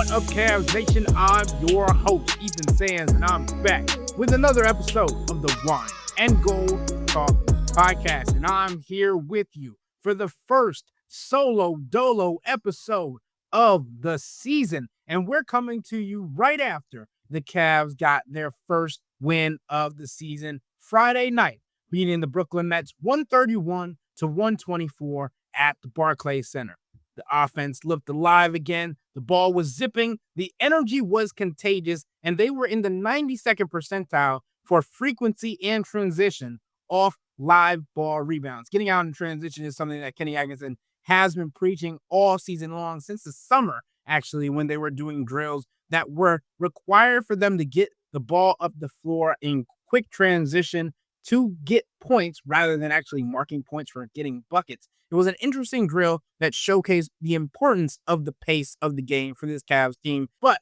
What up, Cavs Nation? I'm your host, Ethan Sands, and I'm back with another episode of the Wine and Gold Talk podcast. And I'm here with you for the first solo dolo episode of the season. And we're coming to you right after the Cavs got their first win of the season Friday night, beating the Brooklyn Nets 131-124 at the Barclays Center. The offense looked alive again. The ball was zipping. The energy was contagious, and they were in the 92nd percentile for frequency and transition off live ball rebounds. Getting out in transition is something that Kenny Atkinson has been preaching all season long, since the summer, actually, when they were doing drills that were required for them to get the ball up the floor in quick transition to get points rather than actually marking points for getting buckets. It was an interesting drill that showcased the importance of the pace of the game for this Cavs team. But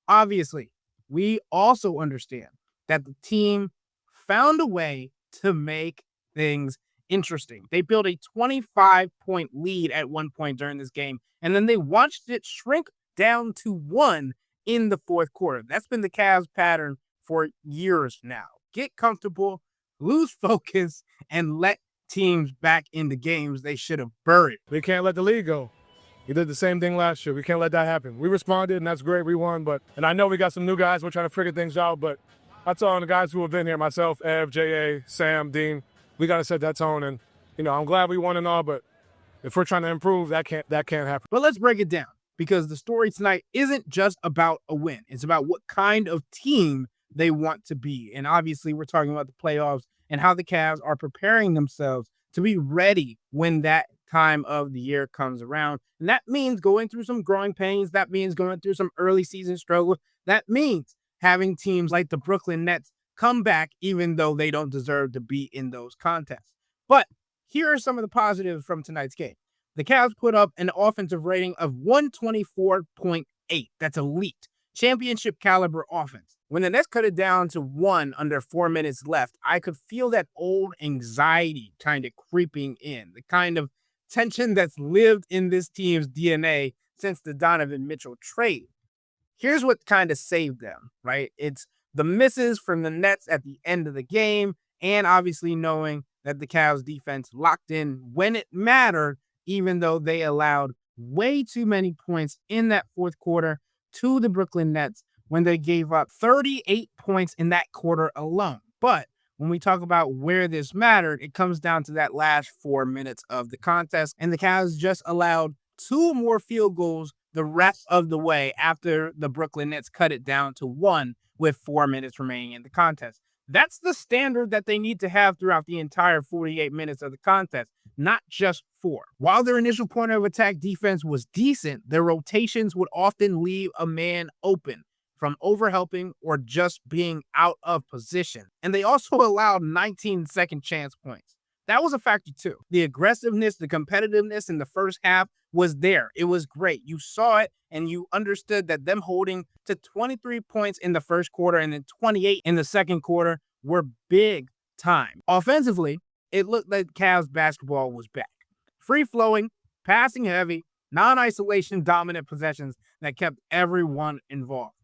obviously, we also understand that the team found a way to make things interesting. They built a 25-point lead at one point during this game, and then they watched it shrink down to 1 in the fourth quarter. That's been the Cavs pattern for years now. Get comfortable, lose focus, and let teams back into games they should have buried. We can't let the lead go. We did the same thing last year. We can't let that happen. We responded, and that's great. We won, and I know we got some new guys. We're trying to figure things out, but I told the guys who have been here, myself, Ev, J.A., Sam, Dean, we got to set that tone. And, I'm glad we won and all, but if we're trying to improve, that can't happen. But let's break it down, because the story tonight isn't just about a win. It's about what kind of team they want to be. And obviously, we're talking about the playoffs and how the Cavs are preparing themselves to be ready when that time of the year comes around. And that means going through some growing pains. That means going through some early season struggles. That means having teams like the Brooklyn Nets come back even though they don't deserve to be in those contests. But here are some of the positives from tonight's game. The Cavs put up an offensive rating of 124.8. That's elite. Championship caliber offense. When the Nets cut it down to 1 under 4 minutes left, I could feel that old anxiety kind of creeping in, the kind of tension that's lived in this team's DNA since the Donovan Mitchell trade. Here's what kind of saved them, right? It's the misses from the Nets at the end of the game, and obviously knowing that the Cavs defense locked in when it mattered, even though they allowed way too many points in that fourth quarter to the Brooklyn Nets when they gave up 38 points in that quarter alone. But when we talk about where this mattered, it comes down to that last 4 minutes of the contest, and the Cavs just allowed 2 more field goals the rest of the way after the Brooklyn Nets cut it down to 1 with 4 minutes remaining in the contest. That's the standard that they need to have throughout the entire 48 minutes of the contest, not just 4. While their initial point of attack defense was decent, their rotations would often leave a man open from overhelping or just being out of position. And they also allowed 19 second chance points. That was a factor too. The aggressiveness, the competitiveness in the first half was there. It was great. You saw it and you understood that them holding to 23 points in the first quarter and then 28 in the second quarter were big time. Offensively, it looked like Cavs basketball was back. Free-flowing, passing heavy, non-isolation dominant possessions that kept everyone involved.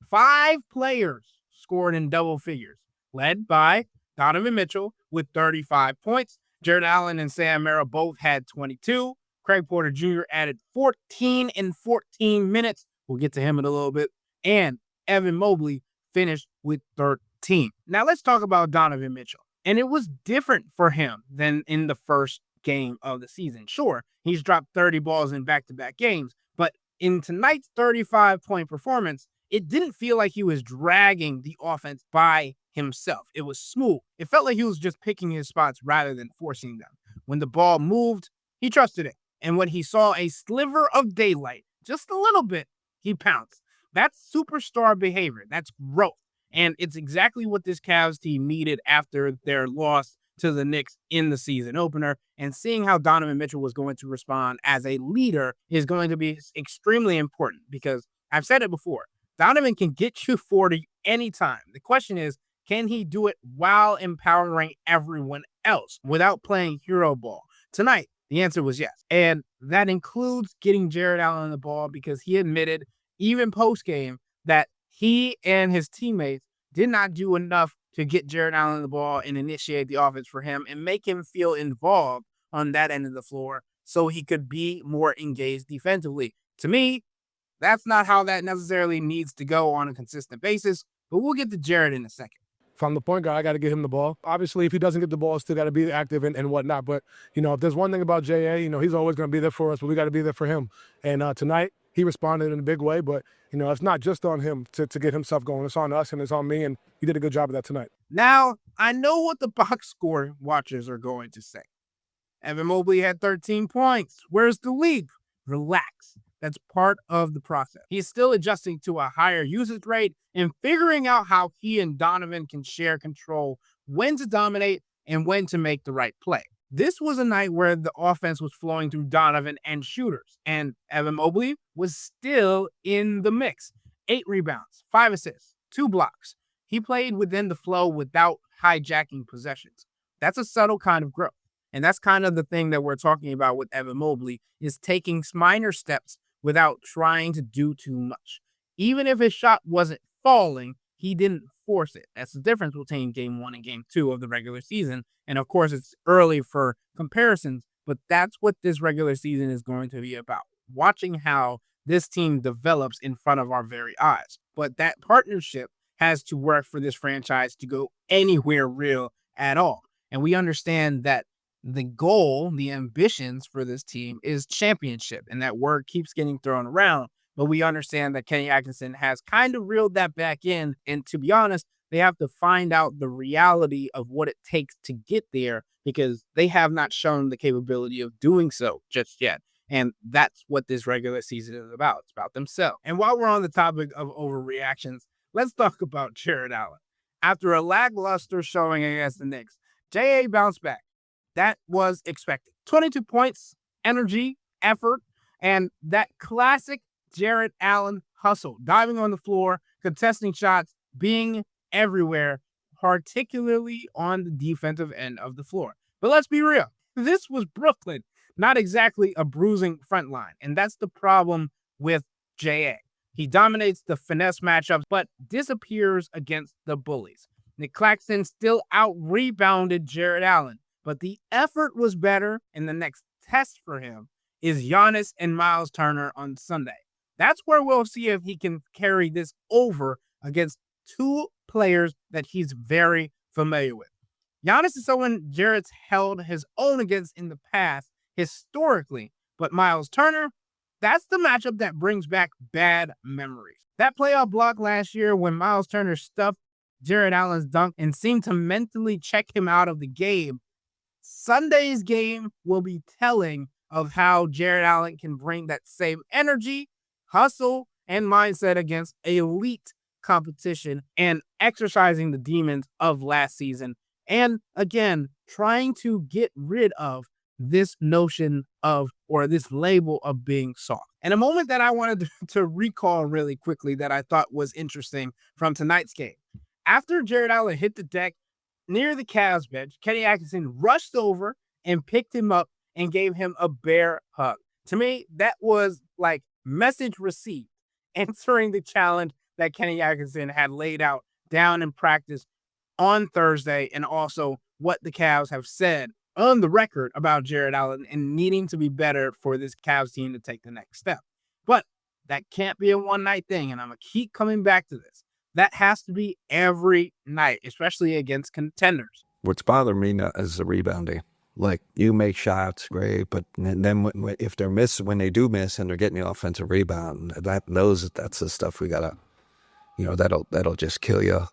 5 players scored in double figures, led by Donovan Mitchell with 35 points. Jarrett Allen and Sam Merrill both had 22. Craig Porter Jr. added 14 in 14 minutes. We'll get to him in a little bit. And Evan Mobley finished with 13. Now let's talk about Donovan Mitchell. And it was different for him than in the first game of the season. Sure, he's dropped 30 balls in back-to-back games, but in tonight's 35-point performance, it didn't feel like he was dragging the offense by himself. It was smooth. It felt like he was just picking his spots rather than forcing them. When the ball moved, he trusted it. And when he saw a sliver of daylight, just a little bit, he pounced. That's superstar behavior. That's growth. And it's exactly what this Cavs team needed after their loss to the Knicks in the season opener. And seeing how Donovan Mitchell was going to respond as a leader is going to be extremely important, because I've said it before. Donovan can get you 40 anytime. The question is, can he do it while empowering everyone else without playing hero ball? Tonight, the answer was yes. And that includes getting Jarrett Allen the ball, because he admitted even post-game, that he and his teammates did not do enough to get Jarrett Allen the ball and initiate the offense for him and make him feel involved on that end of the floor so he could be more engaged defensively. To me, that's not how that necessarily needs to go on a consistent basis, but we'll get to Jarrett in a second. If I'm the point guard, I got to get him the ball. Obviously, if he doesn't get the ball, still got to be active and whatnot. But, if there's one thing about J.A., he's always going to be there for us, but we got to be there for him. And tonight, he responded in a big way. But, it's not just on him to get himself going. It's on us and it's on me. And he did a good job of that tonight. Now, I know what the box score watchers are going to say. Evan Mobley had 13 points. Where's the league? Relax. That's part of the process. He's still adjusting to a higher usage rate and figuring out how he and Donovan can share control, when to dominate and when to make the right play. This was a night where the offense was flowing through Donovan and shooters, and Evan Mobley was still in the mix. 8 rebounds, 5 assists, 2 blocks. He played within the flow without hijacking possessions. That's a subtle kind of growth. And that's kind of the thing that we're talking about with Evan Mobley, is taking minor steps without trying to do too much. Even if his shot wasn't falling, he didn't force it. That's the difference between game 1 and game 2 of the regular season. And of course, it's early for comparisons, but that's what this regular season is going to be about. Watching how this team develops in front of our very eyes. But that partnership has to work for this franchise to go anywhere real at all. And we understand that the goal, the ambitions for this team is championship. And that word keeps getting thrown around. But we understand that Kenny Atkinson has kind of reeled that back in. And to be honest, they have to find out the reality of what it takes to get there, because they have not shown the capability of doing so just yet. And that's what this regular season is about. It's about themselves. And while we're on the topic of overreactions, let's talk about Jarrett Allen. After a lackluster showing against the Knicks, J.A. bounced back. That was expected. 22 points, energy, effort, and that classic Jarrett Allen hustle, diving on the floor, contesting shots, being everywhere, particularly on the defensive end of the floor. But let's be real. This was Brooklyn, not exactly a bruising front line. And that's the problem with J.A. He dominates the finesse matchups, but disappears against the bullies. Nick Claxton still out-rebounded Jarrett Allen, but the effort was better, and the next test for him is Giannis and Miles Turner on Sunday. That's where we'll see if he can carry this over against 2 players that he's very familiar with. Giannis is someone Jarrett's held his own against in the past, historically, but Miles Turner, that's the matchup that brings back bad memories. That playoff block last year when Miles Turner stuffed Jarrett Allen's dunk and seemed to mentally check him out of the game. Sunday's game will be telling of how Jarrett Allen can bring that same energy, hustle, and mindset against elite competition and exercising the demons of last season. And again, trying to get rid of this notion of, or this label of being soft. And a moment that I wanted to recall really quickly that I thought was interesting from tonight's game. After Jarrett Allen hit the deck near the Cavs bench, Kenny Atkinson rushed over and picked him up and gave him a bear hug. To me, that was like message received, answering the challenge that Kenny Atkinson had laid out down in practice on Thursday, and also what the Cavs have said on the record about Jarrett Allen and needing to be better for this Cavs team to take the next step. But that can't be a one-night thing, and I'm going to keep coming back to this. That has to be every night, especially against contenders. What's bothering me now is the rebounding. Like, you make shots, great, but then if they're when they do miss and they're getting the offensive rebound, that's the stuff we gotta, that'll just kill you.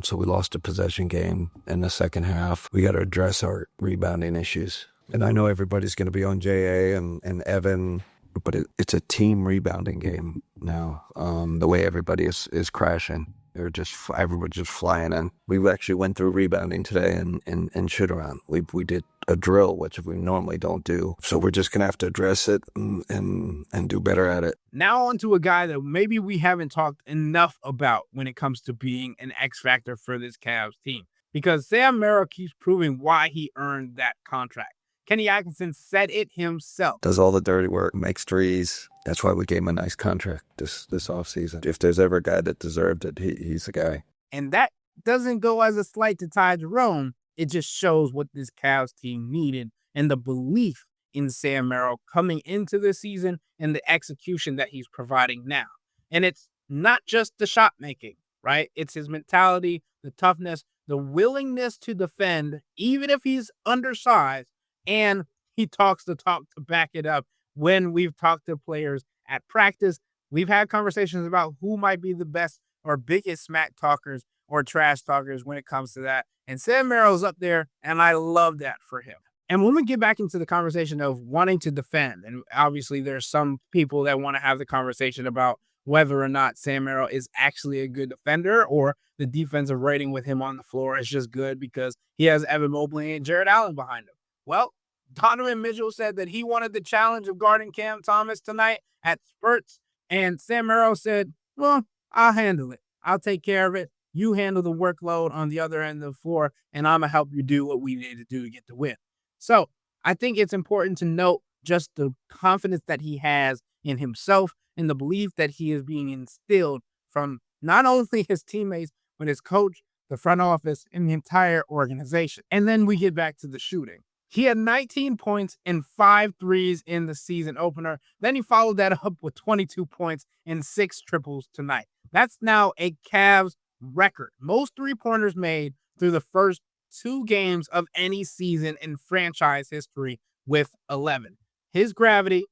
So we lost a possession game in the second half. We got to address our rebounding issues. And I know everybody's going to be on J.A. and Evan, but it's a team rebounding game now. The way everybody is crashing. Everybody's just flying in. We actually went through rebounding today and shoot around. We did a drill, which we normally don't do. So we're just going to have to address it and do better at it. Now on to a guy that maybe we haven't talked enough about when it comes to being an X factor for this Cavs team. Because Sam Merrill keeps proving why he earned that contract. Kenny Atkinson said it himself. Does all the dirty work, makes threes. That's why we gave him a nice contract this offseason. If there's ever a guy that deserved it, he's the guy. And that doesn't go as a slight to Ty Jerome. It just shows what this Cavs team needed and the belief in Sam Merrill coming into the season and the execution that he's providing now. And it's not just the shot making, right? It's his mentality, the toughness, the willingness to defend, even if he's undersized, and he talks the talk to back it up. When we've talked to players at practice, we've had conversations about who might be the best or biggest smack talkers or trash talkers when it comes to that. And Sam Merrill's up there, and I love that for him. And when we get back into the conversation of wanting to defend, and obviously there's some people that want to have the conversation about whether or not Sam Merrill is actually a good defender or the defensive rating with him on the floor is just good because he has Evan Mobley and Jarrett Allen behind him. Well, Donovan Mitchell said that he wanted the challenge of guarding Cam Thomas tonight at spurts, and Sam Merrill said, well, I'll handle it. I'll take care of it. You handle the workload on the other end of the floor, and I'm going to help you do what we need to do to get the win. So I think it's important to note just the confidence that he has in himself and the belief that he is being instilled from not only his teammates, but his coach, the front office, and the entire organization. And then we get back to the shooting. He had 19 points and 5 threes in the season opener. Then he followed that up with 22 points and 6 triples tonight. That's now a Cavs record. Most three-pointers made through the first 2 games of any season in franchise history with 11. His gravity,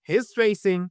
his spacing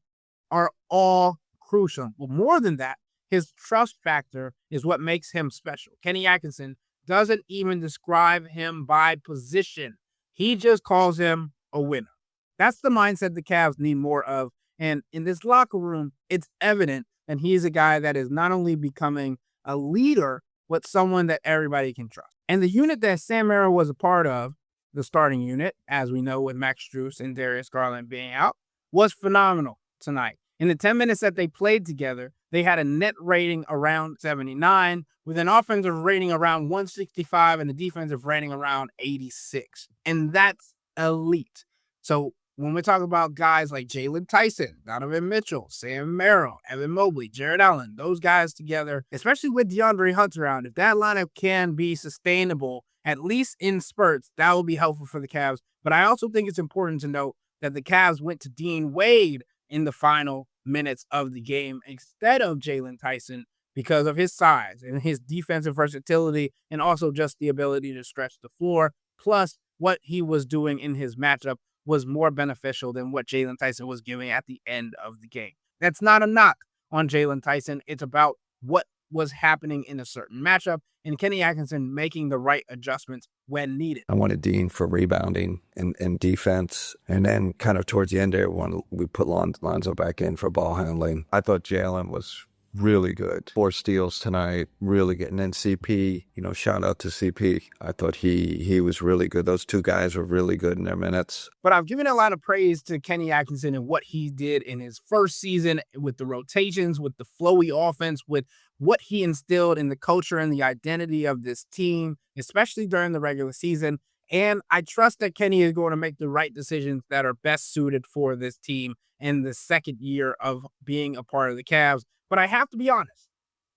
are all crucial. But more than that, his trust factor is what makes him special. Kenny Atkinson doesn't even describe him by position. He just calls him a winner. That's the mindset the Cavs need more of. And in this locker room, it's evident that he's a guy that is not only becoming a leader, but someone that everybody can trust. And the unit that Sam Merrill was a part of, the starting unit, as we know with Max Strus and Darius Garland being out, was phenomenal tonight. In the 10 minutes that they played together, they had a net rating around 79 with an offensive rating around 165 and a defensive rating around 86. And that's elite. So when we talk about guys like Jalen Tyson, Donovan Mitchell, Sam Merrill, Evan Mobley, Jarrett Allen, those guys together, especially with DeAndre Hunt around, if that lineup can be sustainable, at least in spurts, that will be helpful for the Cavs. But I also think it's important to note that the Cavs went to Dean Wade in the final minutes of the game instead of Jalen Tyson because of his size and his defensive versatility and also just the ability to stretch the floor. Plus, what he was doing in his matchup was more beneficial than what Jalen Tyson was giving at the end of the game. That's not a knock on Jalen Tyson. It's about what was happening in a certain matchup and Kenny Atkinson making the right adjustments when needed. I wanted Dean for rebounding and defense. And then kind of towards the end there, we put Lonzo back in for ball handling. I thought Jalen was really good. 4 steals tonight, really good. And then CP, shout out to CP. I thought he was really good. Those 2 guys were really good in their minutes. But I've given a lot of praise to Kenny Atkinson and what he did in his first season with the rotations, with the flowy offense, with what he instilled in the culture and the identity of this team, especially during the regular season. And I trust that Kenny is going to make the right decisions that are best suited for this team in the second year of being a part of the Cavs. But I have to be honest,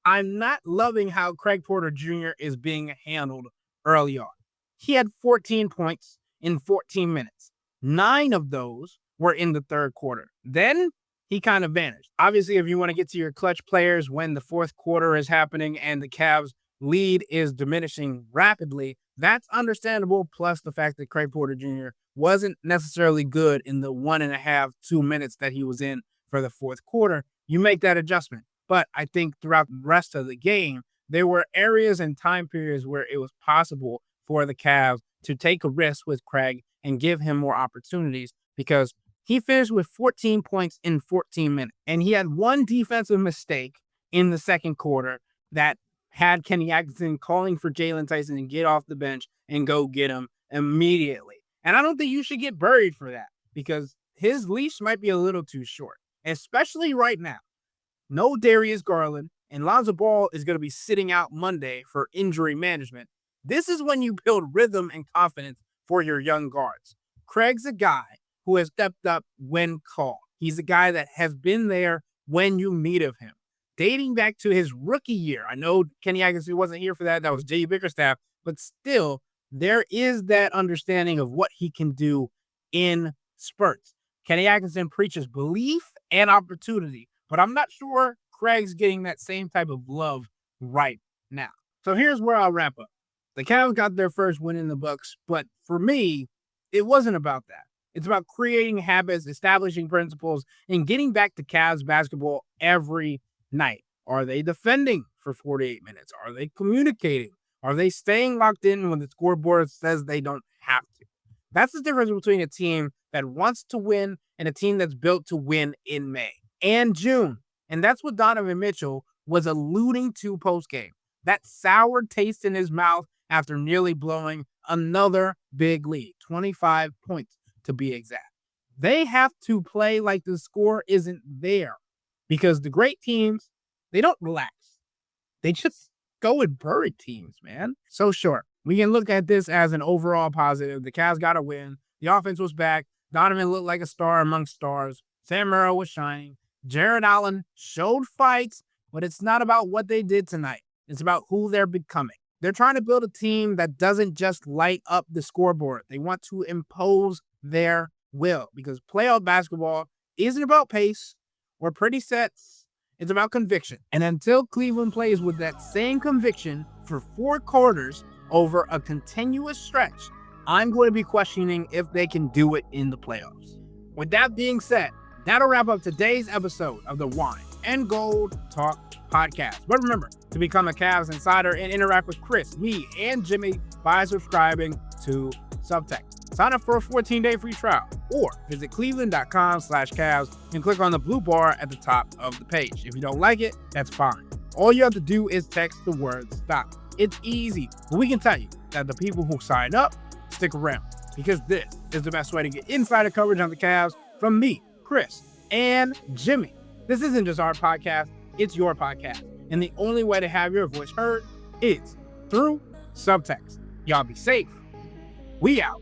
I'm not loving how Craig Porter Jr. is being handled early on. He had 14 points in 14 minutes. 9 of those were in the third quarter. Then he kind of vanished. Obviously, if you want to get to your clutch players when the fourth quarter is happening and the Cavs lead is diminishing rapidly, that's understandable. Plus the fact that Craig Porter Jr. wasn't necessarily good in the 1.5, 2 minutes that he was in for the fourth quarter. You make that adjustment. But I think throughout the rest of the game, there were areas and time periods where it was possible for the Cavs to take a risk with Craig and give him more opportunities because he finished with 14 points in 14 minutes. And he had 1 defensive mistake in the second quarter that had Kenny Atkinson calling for Jalen Tyson to get off the bench and go get him immediately. And I don't think you should get buried for that because his leash might be a little too short, especially right now. No Darius Garland, and Lonzo Ball is going to be sitting out Monday for injury management. This is when you build rhythm and confidence for your young guards. Craig's a guy who has stepped up when called. He's a guy that has been there when you need of him. Dating back to his rookie year, I know Kenny Atkinson wasn't here for that. That was J.D. Bickerstaff. But still, there is that understanding of what he can do in spurts. Kenny Atkinson preaches belief and opportunity, but I'm not sure Craig's getting that same type of love right now. So here's where I'll wrap up. The Cavs got their first win in the books, but for me, it wasn't about that. It's about creating habits, establishing principles, and getting back to Cavs basketball every night. Are they defending for 48 minutes? Are they communicating? Are they staying locked in when the scoreboard says they don't have to? That's the difference between a team that wants to win and a team that's built to win in May and June. And that's what Donovan Mitchell was alluding to post-game. That sour taste in his mouth after nearly blowing another big lead, 25 points to be exact. They have to play like the score isn't there because the great teams, they don't relax. They just go and bury teams, man. So sure, we can look at this as an overall positive. The Cavs got a win. The offense was back. Donovan looked like a star among stars. Sam Merrill was shining. Jarrett Allen showed fights, but it's not about what they did tonight. It's about who they're becoming. They're trying to build a team that doesn't just light up the scoreboard. They want to impose their will because playoff basketball isn't about pace or pretty sets. It's about conviction. And until Cleveland plays with that same conviction for 4 quarters over a continuous stretch, I'm going to be questioning if they can do it in the playoffs. With that being said, that'll wrap up today's episode of the Wine and Gold Talk podcast. But remember to become a Cavs insider and interact with Chris, me, and Jimmy by subscribing to Subtext. Sign up for a 14-day free trial or visit cleveland.com/Cavs and click on the blue bar at the top of the page. If you don't like it, that's fine. All you have to do is text the word STOP. It's easy, but we can tell you that the people who sign up stick around because this is the best way to get insider coverage on the Cavs from me, Chris, and Jimmy. This isn't just our podcast, it's your podcast. And the only way to have your voice heard is through Subtext. Y'all be safe. We out.